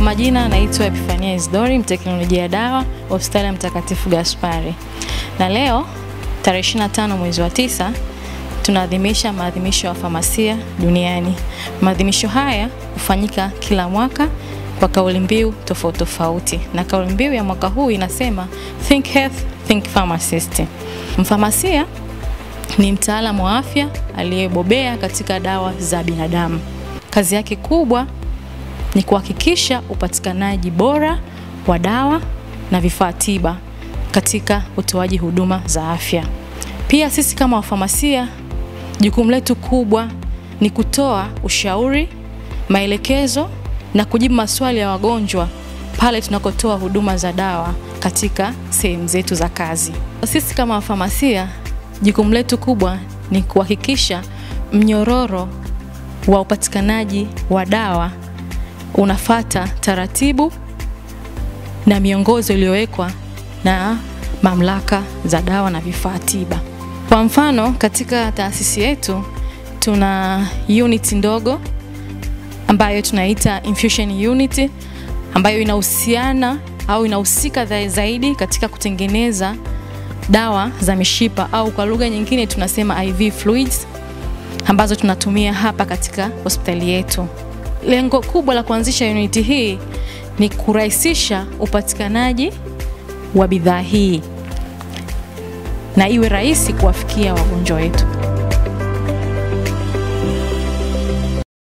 majina naitwa Epifania Isidori, mteknolojia ya dawa, hospitali ya Mtakatifu Gaspari. Na leo tarehe 25 mwezi wa 9 tunaadhimisha maadhimisho ya famasia duniani. Maadhimisho haya hufanyika kila mwaka kwa kauli mbiu tofauti tofauti. Na kauli mbiu ya mwaka huu inasema Think Health, Think Pharmacist. Mfamasia ni mtaalamu wa afya aliyebobea katika dawa za binadamu. Kazi yake kubwa ni kuhakikisha upatikanaji bora wa dawa na vifaa tiba katika utoaji huduma za afya. Pia sisi kama wafamasia, jukumu letu kubwa ni kutoa ushauri, maelekezo na kujibu maswali ya wagonjwa pale tunakotoa huduma za dawa katika sehemu zetu za kazi. Sisi kama wafamasia, jukumu letu kubwa ni kuhakikisha mnyororo wa upatikanaji wa dawa unafuata taratibu na miongozo iliyowekwa na mamlaka za dawa na vifaa tiba. Kwa mfano, katika taasisi yetu tuna unit ndogo ambayo tunaita infusion unit, ambayo inahusiana au inahusika zaidi katika kutengeneza dawa za mishipa, au kwa lugha nyingine tunasema IV fluids, ambazo tunatumia hapa katika hospitali yetu. Lengo kubwa la kuanzisha unit hii ni kurahisisha upatikanaji wa bidhaa hii na iwe rahisi kuwafikia wagonjwa wetu.